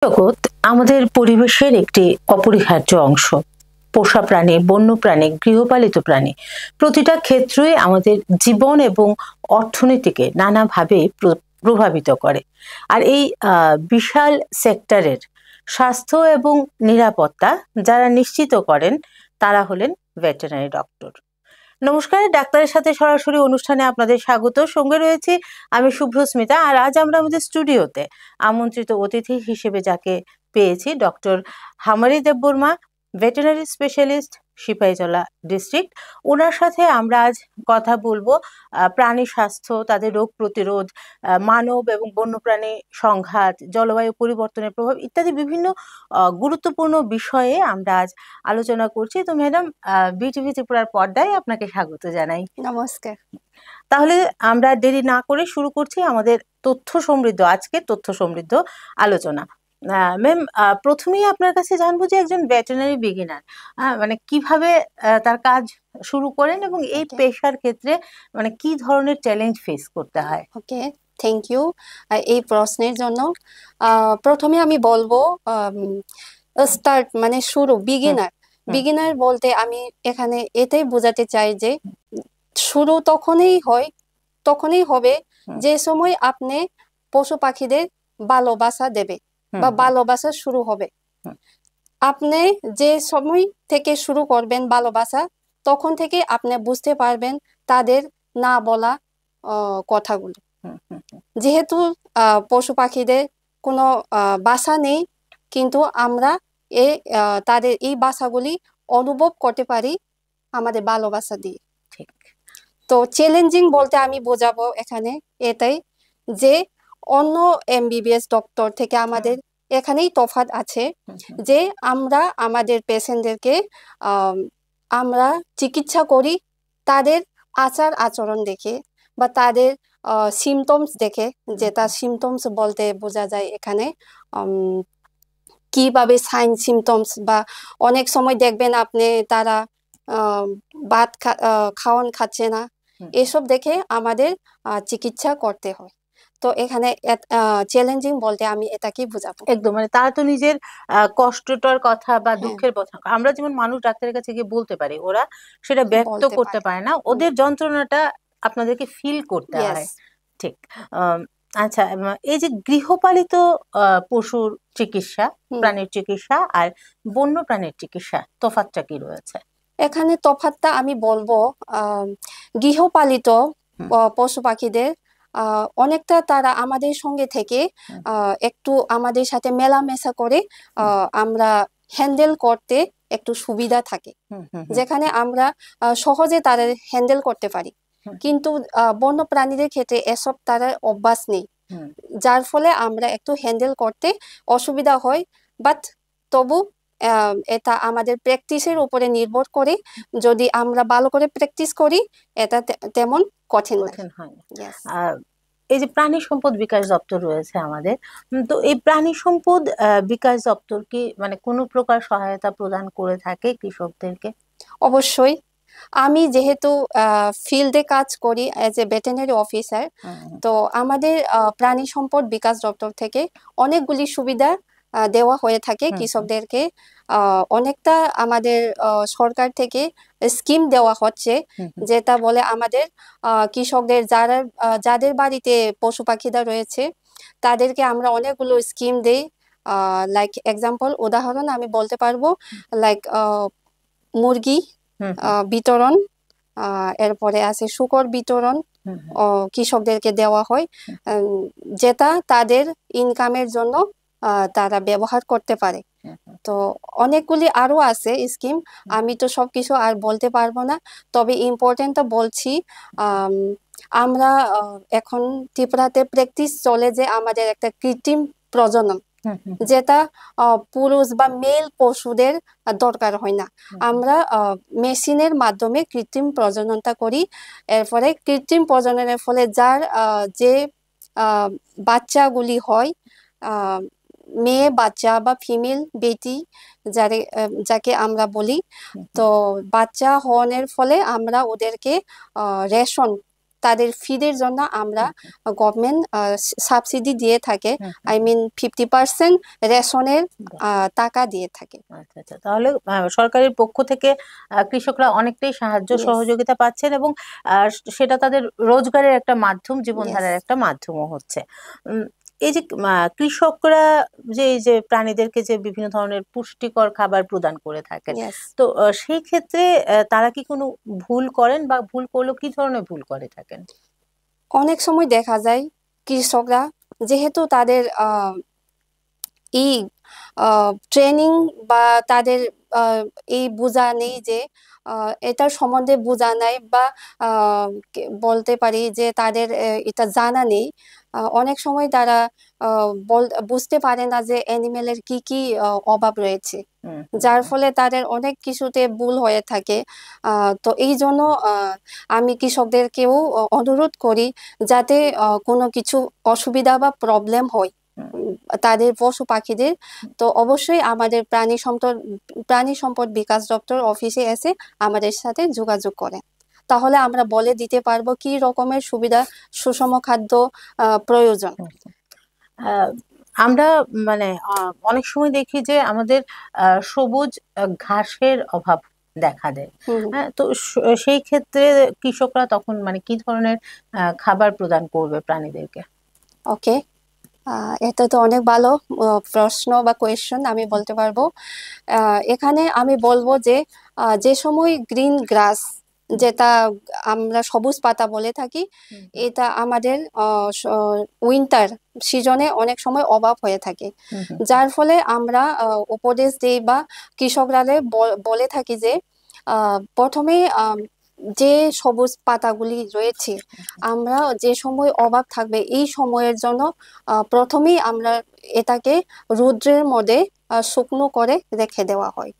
জগৎ আমাদের পরিবেশের একটি অপরিহার্য অংশ। পোষা প্রাণী, বন্য প্রাণী, গৃহপালিত প্রাণী প্রতিটা ক্ষেত্রেই আমাদের জীবন এবং অর্থনীতিকে নানাভাবে প্রভাবিত করে। আর এই বিশাল সেক্টরের স্বাস্থ্য এবং নিরাপত্তা যারা নিশ্চিত করেন তারা হলেন ভেটেরিনারি ডক্টর। নমস্কার, ডাক্তারের সাথে সরাসরি অনুষ্ঠানে আপনাদের স্বাগত। সঙ্গে রয়েছে আমি শুভ্রস্মিতা। আর আজ আমরা আমাদের স্টুডিওতে আমন্ত্রিত অতিথি হিসেবে যাকে পেয়েছি, doctor Hamari Debbarma, veterinary specialist, Sipahijala district. ওনার সাথে আমরা আজ কথা বলবো প্রাণী স্বাস্থ্য, তাদের রোগ প্রতিরোধ, মানব এবং বন্যপ্রাণী সংঘাত, জলবায়ু পরিবর্তনের প্রভাব ইত্যাদি বিভিন্ন গুরুত্বপূর্ণ বিষয়ে আমরা আজ আলোচনা করছি। তো ম্যাডাম, বিটিভি ত্রিপুরার পর্দায় আপনাকে স্বাগত জানাই। নমস্কার। তাহলে আমরা দেরি না করে শুরু করছি আমাদের আজকের তথ্য সমৃদ্ধ আলোচনা। ম্যাম, প্রথমেই আপনার কাছে জানবো যে একজন ভেটেরিনারি বিগিনার মানে কিভাবে তার কাজ শুরু করেন এবং এই পেশার ক্ষেত্রে মানে কি ধরনের চ্যালেঞ্জ ফেস করতে হয়। ওকে, থ্যাংক ইউ এই প্রশ্নের জন্য। প্রথমে আমি বলবো স্টার্ট মানে শুরু, বিগিনার বলতে আমি এখানে এটাই বোঝাতে চাই যে শুরু তখনই হবে যে সময় আপনি পশু পাখিদের ভালোবাসা দেবে বা ভালোবাসা শুরু হবে। আপনি যে সময় থেকে শুরু করবেন ভালোবাসা, তখন থেকে আপনি বুঝতে পারবেন তাদের না বলা কথাগুলো। যেহেতু পশু পাখিদের কোনো ভাষা নেই, কিন্তু আমরা তাদের এই ভাষাগুলি অনুভব করতে পারি আমাদের ভালোবাসা দিয়ে। তো চ্যালেঞ্জিং বলতে আমি বোঝাবো এখানে এটাই যে অন্য এমবিবিএস ডক্টর থেকে আমাদের এখানেই তফাৎ আছে যে আমরা আমাদের পেশেন্টদেরকে আমরা চিকিৎসা করি তাদের আচার আচরণ দেখে বা তাদের সিমটমস দেখে, যেটা সিমটমস বলতে বোঝা যায় এখানে কিভাবে সাইন সিমটমস, বা অনেক সময় দেখবেন আপনি তারা ভাত খাওয়ান খাচ্ছে না, এসব দেখে আমাদের চিকিৎসা করতে হয়। তো এখানে চ্যালেঞ্জিং বলতে আমি এটাকেই বোঝাবো। একদম, মানে তারা তো নিজের কষ্টটার কথা বা দুঃখের কথা আমরা যেমন মানুষ ডাক্তারের কাছে গিয়ে বলতে পারি, ওরা সেটা ব্যক্ত করতে পারে না, ওদের যন্ত্রণাটা আপনাদেরকে ফিল করতে হয়। ঠিক। আচ্ছা, এই যে গৃহপালিত পশুর চিকিৎসা, প্রাণীর চিকিৎসা আর বন্য প্রাণীর চিকিৎসা তফাৎটা কি রয়েছে? এখানে তফাৎটা আমি বলবো গৃহপালিত পশু পাখিদের অনেকটা তারা আমাদের সঙ্গে থেকে একটু আমাদের সাথে মেলামেশা করে আমরা হ্যান্ডেল করতে একটু সুবিধা থাকে, যেখানে আমরা সহজে তাদের হ্যান্ডেল করতে পারি। কিন্তু বন্য প্রাণীদের ক্ষেত্রে এসব তারা অভ্যাস নেই, যার ফলে আমরা একটু হ্যান্ডেল করতে অসুবিধা হয়। বাট তবু এটা আমাদের প্র্যাকটিসের উপরে নির্ভর করে। যদি আমরা ভালো করে প্র্যাকটিস করি এটা তেমন কঠিন হয় না। এই যে প্রাণী সম্পদ বিকাশ দপ্তর রয়েছে আমাদের, তো এই প্রাণী সম্পদ বিকাশ দপ্তর কি মানে কোনো প্রকার সহায়তা প্রদান করে থাকে কৃষকদেরকে? অবশ্যই। আমি যেহেতু ফিল্ডে কাজ করি অ্যাজ এ ভেটেরিনারি অফিসার, তো আমাদের প্রাণী সম্পদ বিকাশ দপ্তর থেকে অনেকগুলি সুবিধা দেওয়া হয়ে থাকে কৃষকদেরকে। অনেকটা আমাদের সরকার থেকে স্কিম দেওয়া হচ্ছে, যেটা বলে আমাদের কৃষকদের যাদের বাড়িতে পশু পাখিরা রয়েছে তাদেরকে আমরা অনেকগুলো স্কিম দেই। লাইক এক্সাম্পল, উদাহরণ আমি বলতে পারবো, লাইক মুরগি বিতরণ, এরপরে আছে শূকর বিতরণ কৃষকদেরকে দেওয়া হয়, যেটা তাদের ইনকামের জন্য তারা ব্যবহার করতে পারে। তো অনেকগুলি আরো আছে স্কিম, আমি তো সবকিছু আর বলতে পারবো না, তবে ইম্পর্টেন্টটা বলছি। আমরা এখন ত্রিপুরাতে প্র্যাকটিস চলে যে আমাদের একটা কৃত্রিম প্রজনন, যেটা পুরুষ বা মেল পশুদের দরকার হয় না, আমরা মেশিনের মাধ্যমে কৃত্রিম প্রজননটা করি। এরপরে কৃত্রিম প্রজননের ফলে যে বাচ্চাগুলি হয়, মেয়ে বাচ্চা বা ফিমেল বেটি যাকে আমরা বলি, তো বাচ্চা হওয়ার ফলে আমরা ওদেরকে রেশন তাদের ফিডের জন্য আমরা গভর্নমেন্ট সাবসিডি দিয়ে থাকে, আই মিন 50% রেশনের টাকা দিয়ে থাকে। আচ্ছা আচ্ছা, তাহলে সরকারের পক্ষ থেকে কৃষকরা অনেকটাই সাহায্য সহযোগিতা পাচ্ছেন এবং সেটা তাদের রোজগারের একটা মাধ্যম, জীবনধারার একটা মাধ্যমও হচ্ছে। এই যে কৃষকরা যে এই যে প্রাণীদেরকে যে বিভিন্ন ধরনের পুষ্টিকর খাবার প্রদান করে থাকেন, তো সেই ক্ষেত্রে তারা কি কোনো ভুল করেন, বা ভুল করলেও কি ধরনের ভুল করে থাকেন? অনেক সময় দেখা যায় কৃষকরা যেহেতু তাদের এই ট্রেনিং বা তাদের এই বোঝা নেই, যে এটার সম্বন্ধে বোঝা নাই, বা বলতে পারি যে তাদের এটা জানা নেই। অনেক সময় তারা বুঝতে পারে না যে অ্যানিমেলের কি কি অভাব রয়েছে, যার ফলে তাদের অনেক কিছুতে ভুল হয়ে থাকে। তো এই জন্য আমি কৃষকদেরকেও অনুরোধ করি যাতে কোনো কিছু অসুবিধা বা প্রবলেম হয় তাদের পশু পাখিদের, তো অবশ্যই আমাদের প্রাণী সম্পদ বিকাশ দপ্তর অফিসে এসে আমাদের সাথে যোগাযোগ করেন, তাহলে আমরা বলে দিতে পারবো কি রকমের সুবিধা, সুষম খাদ্য প্রয়োজন। আমরা মানে অনেক সময় দেখি যে আমাদের সবুজ ঘাসের অভাব দেখা দেয়, হ্যাঁ, তো সেই ক্ষেত্রে কৃষকরা তখন মানে কি ধরনের খাবার প্রদান করবে প্রাণীদেরকে? ওকে, এটা তো অনেক ভালো প্রশ্ন বা কোয়েশ্চেন, আমি বলতে পারবো। এখানে আমি বলবো যে যে সময় গ্রিন গ্রাস, যেটা আমরা সবুজ পাতা বলে থাকি, এটা আমাদের উইন্টার সিজনে অনেক সময় অভাব হয়ে থাকে, যার ফলে আমরা উপদেশ দিই বা কৃষকরা বলে থাকি যে প্রথমে যে সবুজ পাতাগুলি রয়েছে, আমরা যে সময় অভাব থাকবে এই সময়ের জন্য প্রথমেই আমরা এটাকে রৌদ্রের মধ্যে শুকনো করে রেখে দেওয়া হয়,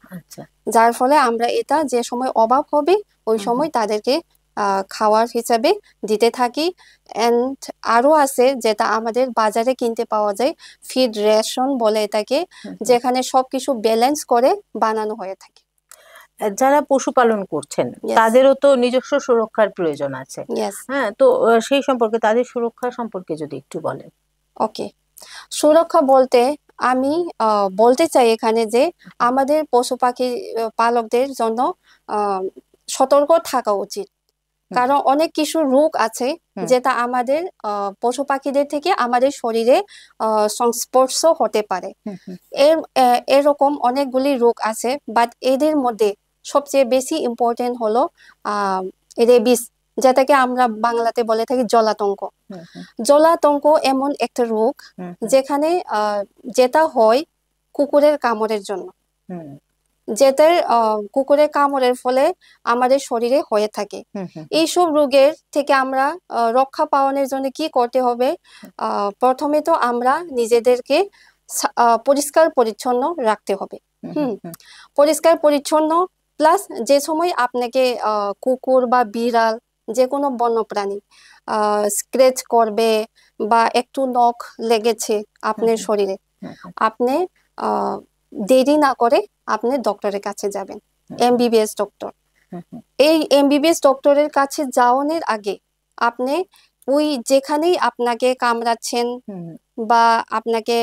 যার ফলে আমরা এটা যে সময় অভাব হবে ওই সময় তাদেরকে খাওয়ার হিসাবে দিতে থাকি। এন্ড আরো আছে যেটা আমাদের বাজারে কিনতে পাওয়া যায়, ফিড রেশন বলে এটাকে, যেখানে সবকিছু ব্যালেন্স করে বানানো হয়ে থাকে। যারা পশুপালন করছেন তাদেরও তো নিজস্ব সুরক্ষার প্রয়োজন আছে, হ্যাঁ, তো সেই সম্পর্কে, তাদের সুরক্ষা সম্পর্কে যদি একটু বলেন। ওকে, সুরক্ষা বলতে আমি বলতে চাই এখানে যে আমাদের পশু পাখি পালকদের জন্য সতর্ক থাকা উচিত, কারণ অনেক কিছু রোগ আছে যেটা আমাদের পশু পাখিদের থেকে আমাদের শরীরে সংস্পর্শ হতে পারে। এরকম অনেকগুলি রোগ আছে, বাট এদের মধ্যে সবচেয়ে বেশি ইম্পর্টেন্ট হলো রেবিস, যেটাকে আমরা বাংলাতে বলে থাকি জলাতঙ্ক। জলাতঙ্ক এমন একটা রোগ যেখানে যেটা হয় কুকুরের কামড়ের জন্য, যেটার কুকুরের কামড়ের ফলে আমাদের শরীরে হয়ে থাকে। এইসব রোগের থেকে আমরা রক্ষা পাওয়ানোর জন্য কি করতে হবে? প্রথমে তো আমরা নিজেদেরকে পরিষ্কার পরিচ্ছন্ন রাখতে হবে। পরিষ্কার পরিচ্ছন্ন প্লাস যে সময় আপনাকে কুকুর বা বিড়াল যে কোনো বন্যপ্রাণী স্ক্র্যাচ করবে বা একটু নখ লেগেছে আপনার শরীরে, আপনি দেরি না করে আপনি ডক্টরের কাছে যাবেন, এমবিবিএস ডক্টর। এই এমবিবিএস ডক্টরের কাছে যাওয়ানোর আগে আপনি ওই যেখানেই আপনাকে কামড়াচ্ছেন বা আপনাকে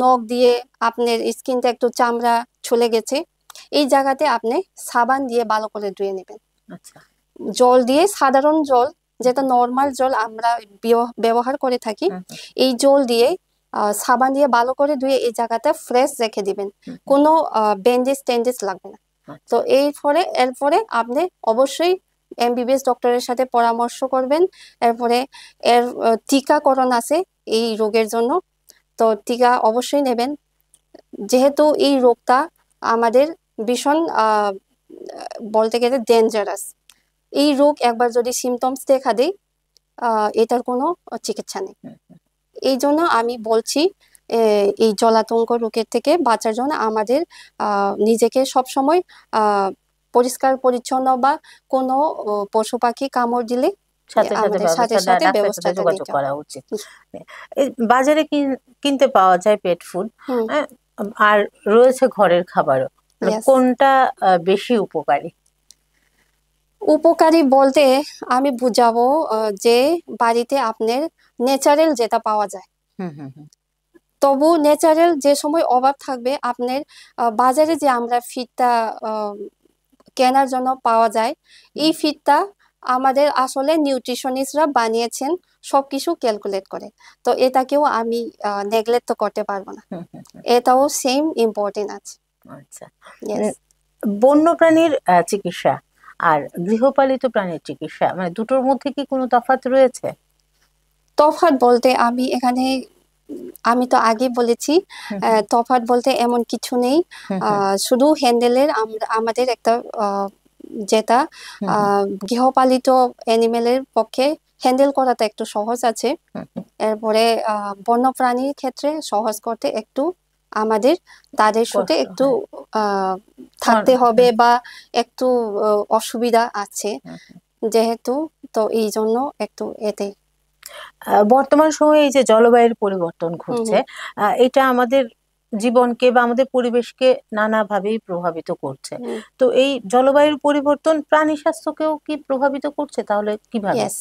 নখ দিয়ে আপনার স্কিনটা একটু চামড়া ছুলে গেছে, এই জায়গাতে আপনি সাবান দিয়ে ভালো করে ধুয়ে নেবেন। জল দিয়ে, সাধারণ জল যেটা নর্মাল জল আমরা ব্যবহার করে থাকি, এই জল দিয়ে সাবান দিয়ে ভালো করে ধুয়ে এই জায়গাটা ফ্রেশ রেখে দিবেন, কোনো ব্যান্ডেজ ট্যান্ডেজ লাগবে না। তো এরপরে আপনি অবশ্যই এমবিবিএস ডক্টরের সাথে পরামর্শ করবেন। এরপরে টিকাকরণ আছে এই রোগের জন্য, তো টিকা অবশ্যই নেবেন, যেহেতু এই রোগটা আমাদের ভীষণ বলতে গেলে ডেঞ্জারাস। এই রোগ একবার যদি সিমটমস দেখা দেয় এটার কোনো চিকিৎসা নেই। এই জন্য আমি বলছি এই জলাতঙ্ক রোগের থেকে বাঁচার জন্য আমাদের নিজেকে সবসময় পরিষ্কার পরিচ্ছন্ন, বা কোনো পশু পাখি কামড় দিলে সাথে সাথে ব্যবস্থা যোগাযোগ করা উচিত। বাজারে কিনতে পাওয়া যায় পেট ফুড, আর রয়েছে ঘরের খাবারও, কোনটা বেশি উপকারী? উপকারী বলতে আমি বুঝাবো যে বাড়িতে আপনার ন্যাচারাল যেটা পাওয়া যায়, হুম হুম হুম তবু ন্যাচারাল যে সময় অভাব থাকবে আপনার বাজারে যে আমরা ফিডটা কেনার জন্য পাওয়া যায়, এই ফিডটা আমাদের আসলে নিউট্রিশনিস্টরা বানিয়েছেন সবকিছু ক্যালকুলেট করে। তো এটাকেও আমি নেগলেক্ট তো করতে পারবো না, হুম হুম হুম। এটাও সেম ইম্পর্টেন্ট আছে। আচ্ছা, ইয়েস। বন্য প্রাণীর চিকিৎসা আর গৃহপালিত প্রাণীর চিকিৎসা মানে দুটোর মধ্যে কি কোনো তফাৎ রয়েছে? তফাৎ বলতে আমি এখানে আমি তো আগে বলেছি, হুম হুম তফাৎ বলতে এমন কিছু নেই। হুম হুম শুধু হ্যান্ডেলের আমাদের একটা যেটা হুম হুম গৃহপালিত অ্যানিমেলের পক্ষে হ্যান্ডেল করাটা একটু সহজ আছে। হুম হুম। এরপরে বন্যপ্রাণীর ক্ষেত্রে সহজ করতে একটু আমাদের তাদের সাথে কষ্ট একটু হয়। আহ থাকতে হুম হবে বা একটু অসুবিধা আছে হুম। যেহেতু, তো এই জন্য একটু এতে। বর্তমান সময়ে এই যে জলবায়ুর পরিবর্তন হুম ঘটছে, হুম এটা আমাদের জীবনকে বা আমাদের পরিবেশকে নানাভাবেই প্রভাবিত করছে। হুম। তো এই জলবায়ুর পরিবর্তন প্রাণী স্বাস্থ্যকেও কি প্রভাবিত করছে, তাহলে কিভাবে? ইয়েস।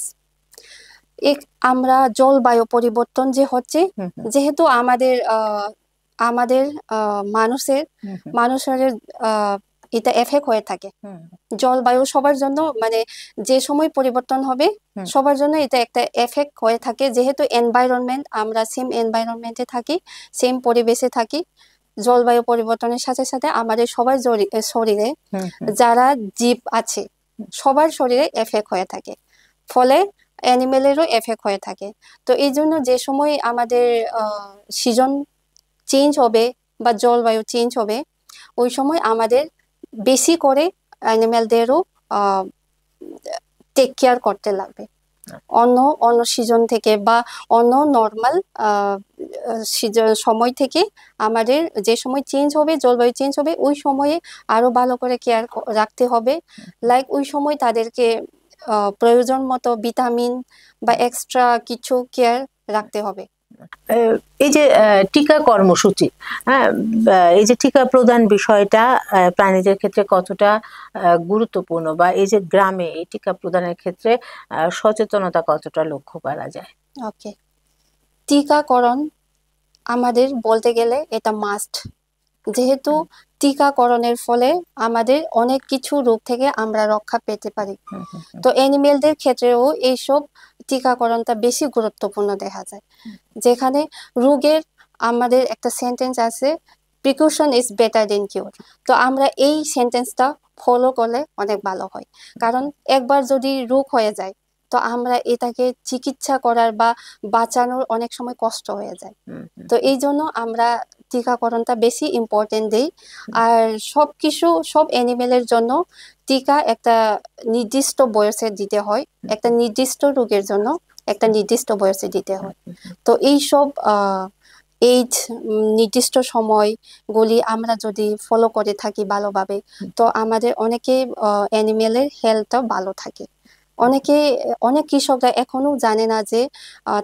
এক আমরা জলবায়ু পরিবর্তন যে হচ্ছে, হুম হুম যেহেতু আমাদের আমাদের মানুষের হুম হুম মানুষের আহ, এটা এফেক্ট হয়ে থাকে। হুম জলবায়ু সবার জন্য মানে যে সময় পরিবর্তন হবে হুম সবার জন্য এটা একটা এফেক্ট হয়ে থাকে, যেহেতু এনভায়রনমেন্ট আমরা সেম এনভায়রনমেন্টে থাকি, সেম পরিবেশে থাকি। জলবায়ু পরিবর্তনের সাথে সাথে আমাদের সবার শরীরে হুম হুম যারা জীব আছে সবার শরীরে এফেক্ট হয়ে থাকে, ফলে অ্যানিমেলেরও এফেক্ট হয়ে থাকে। তো এই জন্য যে সময় আমাদের সিজন চেঞ্জ হবে বা জলবায়ু চেঞ্জ হবে, ওই সময় আমাদের বেশি করে অ্যানিমেলদেরও টেক কেয়ার করতে লাগবে। অন্য অন্য সিজন থেকে বা অন্য নর্মাল সময় থেকে আমাদের যে সময় চেঞ্জ হবে, জলবায়ু চেঞ্জ হবে, ওই সময়ে আরো ভালো করে কেয়ার রাখতে হবে। লাইক ওই সময় তাদেরকে প্রয়োজন মতো ভিটামিন বা এক্সট্রা কিছু কেয়ার রাখতে হবে। এই যে টিকা কর্মসূচি, হ্যাঁ, এই যে টিকা প্রদান বিষয়টা প্রাণীদের ক্ষেত্রে কতটা গুরুত্বপূর্ণ, বা এই যে গ্রামে এই টিকা প্রদানের ক্ষেত্রে সচেতনতা কতটা লক্ষ্য করা যায়? ওকে, টিকাকরণ আমাদের বলতে গেলে এটা মাস্ট, যেহেতু টিকাকরণের ফলে আমাদের অনেক কিছু রোগ থেকে আমরা রক্ষা পেতে পারি। হুম হুম তো অ্যানিমেলদের ক্ষেত্রেও এইসব টিকাকরণটা বেশি গুরুত্বপূর্ণ দেখা যায়, যেখানে রোগের আমাদের একটা সেন্টেন্স আছে, প্রিকশন ইজ বেটার দেন কিউর। তো আমরা এই সেন্টেন্সটা ফলো করলে অনেক ভালো হয়, কারণ একবার যদি রোগ হয়ে যায় তো আমরা এটাকে চিকিৎসা করার বা বাঁচানোর অনেক সময় কষ্ট হয়ে যায়। হুম হুম তো এই জন্য আমরা টিকাকরণটা বেশি ইম্পর্টেন্ট দেই। আর সব অ্যানিমেলের জন্য টিকা একটা নির্দিষ্ট বয়সে দিতে হয়, একটা নির্দিষ্ট রোগের জন্য একটা নির্দিষ্ট বয়সে দিতে হয়। তো এইসব এইজ নির্দিষ্ট সময়গুলি আমরা যদি ফলো করে থাকি ভালোভাবে, তো আমাদের অনেকে অ্যানিমেলের হেলথটা ভালো থাকে। অনেকে অনেক কৃষকরা এখনো জানে না যে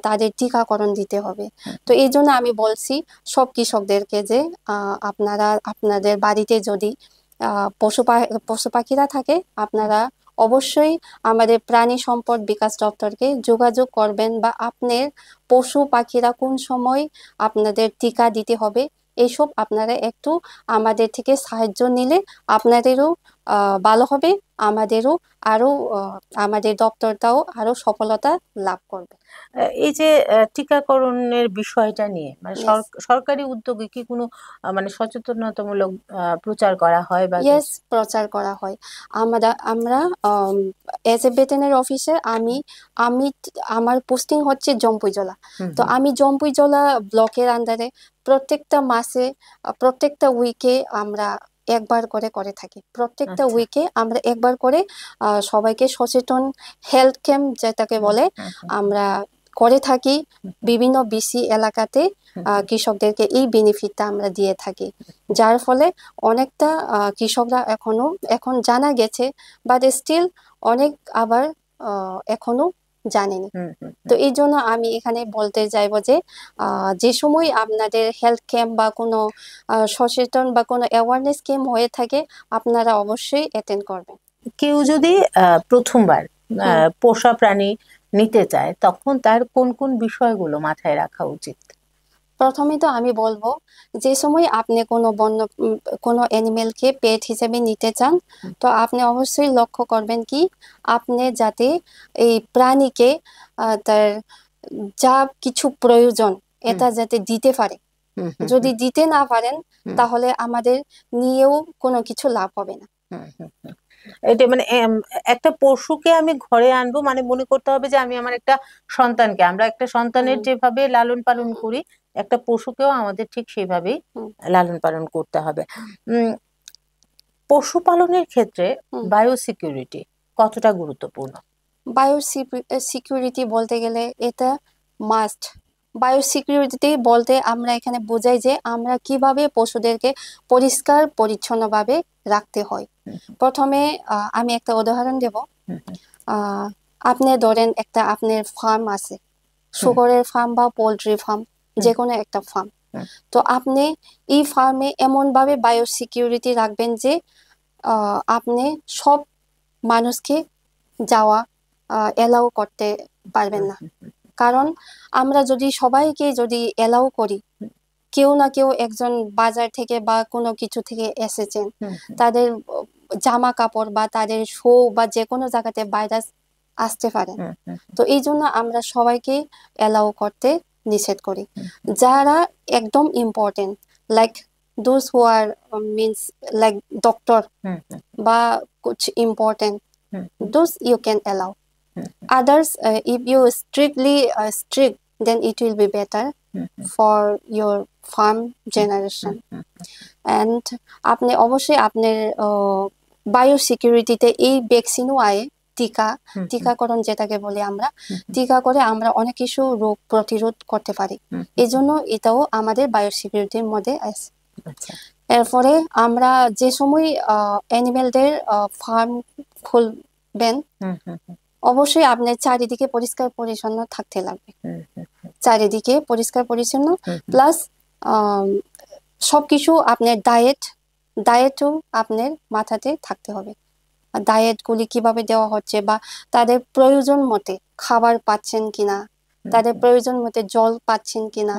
তাদের টিকাকরণ দিতে হবে। তো এই জন্য আমি বলছি সব কৃষকদেরকে যে আপনারা আপনাদের বাড়িতে যদি পশু পাখিরা থাকে, আপনারা অবশ্যই আমাদের প্রাণী সম্পদ বিকাশ দপ্তরকে যোগাযোগ করবেন, বা আপনার পশু পাখিরা কোন সময় আপনাদের টিকা দিতে হবে এইসব আপনারা একটু আমাদের থেকে সাহায্য নিলে আপনাদেরও ভালো হবে, আমাদেরও আরো আমাদের দপ্তরটাও আরো সফলতা লাভ করবে। এই যে টিকাকরণের বিষয়টা নিয়ে মানে ইয়েস। সরকারি উদ্যোগে কি কোনো মানে সচেতনতামূলক প্রচার করা হয় বা ইয়েস, কিছু? প্রচার করা হয়। আমরা এজ এ ভেটেরিনারি অফিসার আমি আমি আমার পোস্টিং হচ্ছে জম্পুইজলা। হুম তো হুম আমি জম্পুইজলা ব্লকের আন্ডারে প্রত্যেকটা মাসে প্রত্যেকটা উইকে আমরা একবার করে করে থাকি। প্রত্যেকটা আচ্ছা। উইকে আমরা একবার করে সবাইকে সচেতন হেলথ ক্যাম্প যেটাকে হুম বলে হুম হুম আমরা করে থাকি। হুম বিভিন্ন বিসি এলাকাতে হুম কৃষকদেরকে এই বেনিফিটটা আমরা দিয়ে থাকি, যার ফলে অনেকটা কৃষকরা এখন জানা গেছে, বাট স্টিল অনেক আবার এখনো জানেনি। হুম হুম তো হুম এই জন্য আমি এখানে বলতে চাইবো যে যে সময় আপনাদের হেলথ ক্যাম্প বা কোনো সচেতন বা কোনো অ্যাওয়ারনেস ক্যাম্প হয়ে থাকে, আপনারা অবশ্যই অ্যাটেন্ড করবেন। কেউ যদি প্রথমবার পোষা প্রাণী নিতে চায় তখন তার কোন কোন বিষয়গুলো মাথায় রাখা উচিত? প্রথমে তো আমি বলবো, যে সময় আপনি কোনো অ্যানিমেলকে পেট হিসেবে নিতে চান, তো আপনি অবশ্যই লক্ষ্য করবেন কি আপনি যাতে এই প্রাণীকে তার যা কিছু প্রয়োজন এটা যাতে দিতে পারে। যদি দিতে না পারেন তাহলে আমাদের নিয়েও কোনো কিছু লাভ হবে না। এটা মানে একটা পশুকে আমি ঘরে আনবো মানে মনে করতে হবে যে আমি আমার একটা সন্তানকে, আমরা একটা সন্তানের যেভাবে লালন পালন করি একটা পশুকেও আমাদের ঠিক সেভাবেই লালন পালন করতে হবে। পশুপালনের ক্ষেত্রে বায়োসিকিউরিটি কতটা গুরুত্বপূর্ণ? বায়োসিকিউরিটি বলতে গেলে এটা মাস্ট। বায়োসিকিউরিটি বলতে আমরা এখানে বোঝাই যে আমরা কিভাবে পশুদেরকে পরিষ্কার পরিচ্ছন্নভাবে রাখতে হয়। প্রথমে আমি একটা উদাহরণ দেব। আপনি ধরেন একটা আপনার ফার্ম আছে, শুকরের ফার্ম বা পোল্ট্রি ফার্ম, যে কোনো একটা ফার্ম। তো আপনি এই ফার্মে এমনভাবে বায়োসিকিউরিটি রাখবেন যে আপনি সব মানুষকে যাওয়া এলাও করতে পারবেন না। কারণ আমরা যদি সবাইকে যদি এলাও করি, কেউ না কেউ একজন বাজার থেকে বা কোনো কিছু থেকে এসেছেন, তাদের জামা কাপড় বা তাদের শো বা যে কোনো জায়গাতে ভাইরাস আসতে পারে। তো এই জন্য আমরা সবাইকে এলাও করতে নিষেধ করি। যারা একদম important, like those who are means like doctor বা কুছ important, those you can allow. Others, if you strictly strict, then it will be better for your farm generation. And আপনি অবশ্যই আপনার বায়োসিকিউরিটিতে এই ভ্যাকসিনও আয়, টিকাকরণ যেটাকে বলি আমরা, টিকা করে আমরা অনেক কিছু রোগ প্রতিরোধ করতে পারি। এই জন্য এটাও আমাদের বায়োসিকিউরিটির মধ্যে আছে। এরপরে আমরা যে সময় অ্যানিমেলদের ফার্ম খুলবেন, অবশ্যই আপনার চারিদিকে পরিষ্কার পরিচ্ছন্ন থাকতে লাগবে। চারিদিকে পরিষ্কার পরিচ্ছন্ন প্লাস সবকিছু আপনার ডায়েটও আপনার মাথাতে থাকতে হবে। ডায়েট গুলি কিভাবে দেওয়া হচ্ছে বা তাদের প্রয়োজন মতে খাবার পাচ্ছেন কিনা, তাদের প্রয়োজন মতে জল পাচ্ছেন কিনা।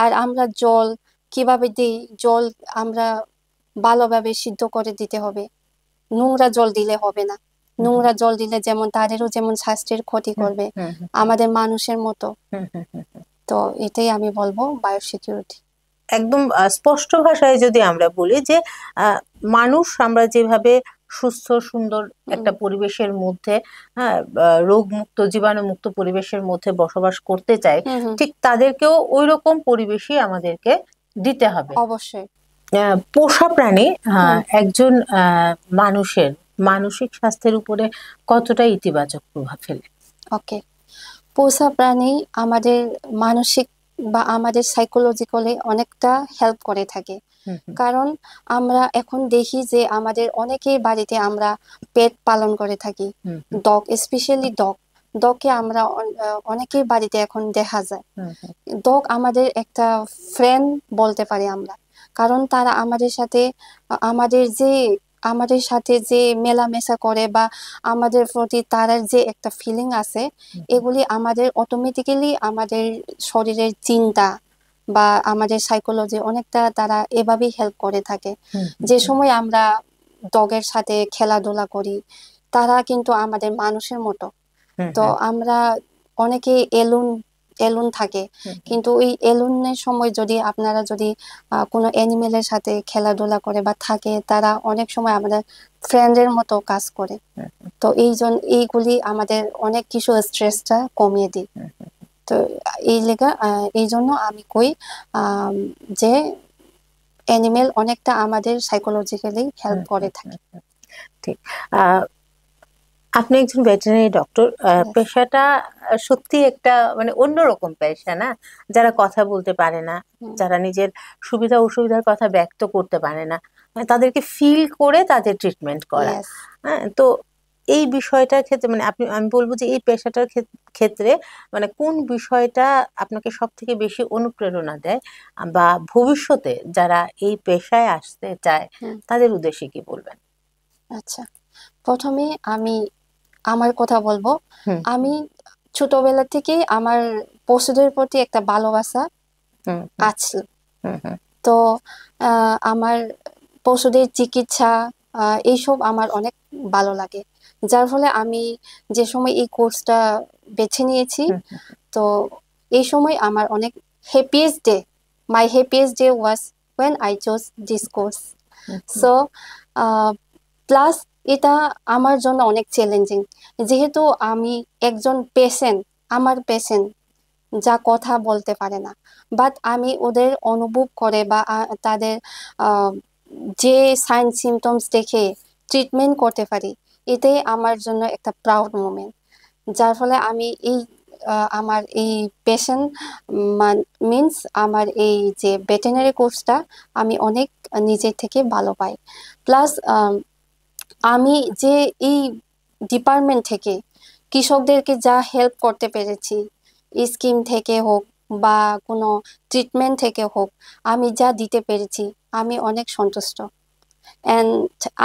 আর আমরা জল কিভাবে দিই, জল আমরা ভালোভাবে সিদ্ধ করে দিতে হবে। নোংরা জল দিলে হবে না। নোংরা জল দিলে যেমন তাদেরও যেমন স্বাস্থ্যের ক্ষতি করবে, আমাদের মানুষের মতো। তো এটাই আমি বলবো বায়োসিকিউরিটি। একদম স্পষ্ট ভাষায় যদি আমরা বলি যে মানুষ আমরা যেভাবে সুস্থ সুন্দর একটা পরিবেশের মধ্যে, রোগমুক্ত জীবাণুমুক্ত পরিবেশের মধ্যে বসবাস করতে চাই, ঠিক তাদেরকেও ওই রকম পরিবেশই আমাদেরকে দিতে হবে। অবশ্যই। পোষা প্রাণী একজন মানুষের মানসিক স্বাস্থ্যের উপরে কতটা ইতিবাচক প্রভাব ফেলে? ওকে, পোষা প্রাণী আমাদের মানসিক বা আমাদের সাইকোলজিক্যালি অনেকটা হেল্প করে থাকে। কারণ আমরা এখন দেখি যে আমাদের অনেকেই বাড়িতে আমরা পেট পালন করে থাকি, ডগ, স্পেশালি ডগকে আমরা অনেকেই বাড়িতে এখন দেখা যায়। ডগ আমাদের একটা ফ্রেন্ড বলতে পারি আমরা, কারণ তারা আমাদের সাথে যে মেলামেশা করে বা আমাদের প্রতি তার যে একটা ফিলিং আছে, এগুলি আমাদের অটোমেটিক্যালি আমাদের শরীরের চিন্তা বা আমাদের সাইকোলজি অনেকটা তারা এভাবেই হেল্প করে থাকে। যে সময় আমরা ডগের সাথে খেলাধুলা করি, তারা কিন্তু আমাদের মানুষের মতো। তো আমরা অনেকে এলুন থাকে, কিন্তু ওই এলুনের সময় যদি আপনারা যদি কোনো অ্যানিমেলের সাথে খেলাধুলা করে বা থাকে, তারা অনেক সময় আমাদের ফ্রেন্ডের মতো কাজ করে। তো এইগুলি আমাদের অনেক কিছু স্ট্রেসটা কমিয়ে দিই। তো এই জন্য আমি কই যে অ্যানিমেল অনেকটা আমাদের সাইকোলজিক্যালি হেল্প করে থাকে। ঠিক। আপনি একজন ভেটেরিনারি ডক্টর, পেশাটা সত্যি একটা মানে অন্যরকম পেশা না? যারা কথা বলতে পারে না, যারা নিজের সুবিধা অসুবিধার কথা ব্যক্ত করতে পারে না, তাদেরকে ফিল করে তাদের ট্রিটমেন্ট করা। হ্যাঁ, তো এই বিষয়টার ক্ষেত্রে মানে আমি বলবো যে এই পেশাটার ক্ষেত্রে মানে কোন বিষয়টা আপনাকে সব থেকে বেশি অনুপ্রেরণা দেয় বা ভবিষ্যতে যারা এই পেশায় আসতে চায় তাদের উদ্দেশ্যে কি বলবেন? আচ্ছা, প্রথমে আমি আমার কথা বলবো। হুম। আমি ছোটবেলা থেকে আমার পশুদের প্রতি একটা ভালোবাসা হুম। আছে। হুম। হুম। তো আমার পশুদের চিকিৎসা এইসব আমার অনেক ভালো লাগে, যার ফলে আমি যে সময় এই কোর্সটা বেছে নিয়েছি, হুম। তো এই সময় আমার অনেক happiest day, my happiest day was when I chose this course. So plus এটা আমার জন্য অনেক চ্যালেঞ্জিং, যেহেতু আমি একজন পেশেন্ট, আমার পেশেন্ট যা কথা বলতে পারে না, বাট আমি ওদের অনুভব করে বা তাদের আহ, যে সাইন সিমটমস দেখে ট্রিটমেন্ট করতে পারি, এটাই আমার জন্য একটা প্রাউড মোমেন্ট। যার ফলে আমি এই আমার এই পেশেন্ট মিন্স আমার এই যে ভেটেরিনারি কোর্সটা আমি অনেক নিজের থেকে ভালো পাই। প্লাস আমি যে এই ডিপার্টমেন্ট থেকে কৃষকদেরকে যা হেল্প করতে পেরেছি, স্কিম থেকে হোক বা কোনো ট্রিটমেন্ট থেকে হোক, আমি যা দিতে পেরেছি, আমি অনেক সন্তুষ্ট। অ্যান্ড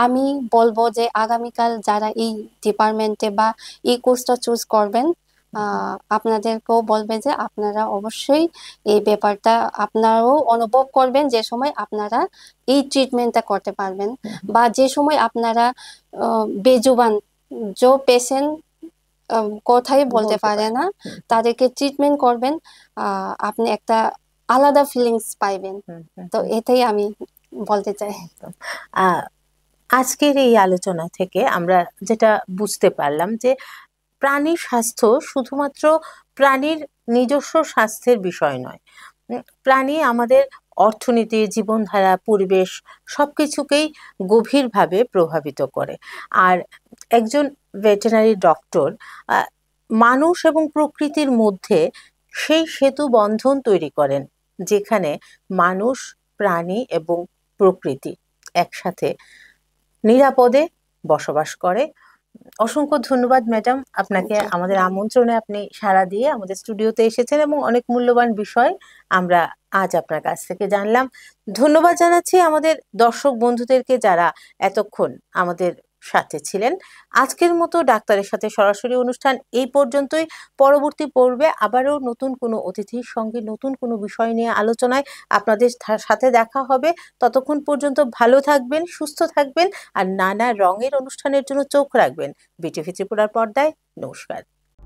আমি বলবো যে আগামীকাল যারা এই ডিপার্টমেন্টে বা এই কোর্সটা চুজ করবেন, আপনাদেরকেও বলবে যে আপনারা অবশ্যই এই ব্যাপারটা আপনারাও অনুভব করবেন যে সময় আপনারা এই ট্রিটমেন্টটা করতে পারবেন, বা যে সময় আপনারা বেজুবান, যে পেশেন্ট কথাই বলতে পারে না, তাদেরকে ট্রিটমেন্ট করবেন, আপনি একটা আলাদা ফিলিংস পাইবেন। তো এটাই আমি বলতে চাই। আজকের এই আলোচনা থেকে আমরা যেটা বুঝতে পারলাম যে প্রাণী স্বাস্থ্য শুধুমাত্র প্রাণীর নিজস্ব স্বাস্থ্যের বিষয় নয়, প্রাণী আমাদের অর্থনীতি, জীবনধারা, পরিবেশ সবকিছুকেই গভীরভাবে প্রভাবিত করে। আর একজন ভেটেরিনারি ডক্টর মানুষ এবং প্রকৃতির মধ্যে সেই সেতু বন্ধন তৈরি করেন যেখানে মানুষ, প্রাণী এবং প্রকৃতি একসাথে নিরাপদে বসবাস করে। অসংখ্য ধন্যবাদ ম্যাডাম, আপনাকে আমাদের আমন্ত্রণে আপনি সাড়া দিয়ে আমাদের স্টুডিওতে এসেছেন এবং অনেক মূল্যবান বিষয় আমরা আজ আপনার কাছ থেকে জানলাম। ধন্যবাদ জানাচ্ছি আমাদের দর্শক বন্ধুদেরকে যারা এতক্ষণ আমাদের সাথে ছিলেন। আজকের মতো ডাক্তারের সাথে সরাসরি অনুষ্ঠান এই পর্যন্তই। পরবর্তী পর্বে আবারও নতুন কোনো অতিথির সঙ্গে নতুন কোনো বিষয় নিয়ে আলোচনায় আপনাদের সাথে দেখা হবে। ততক্ষণ পর্যন্ত ভালো থাকবেন, সুস্থ থাকবেন আর নানা রঙের অনুষ্ঠানের জন্য চোখ রাখবেন বিটিভি ত্রিপুরার পর্দায়। নমস্কার।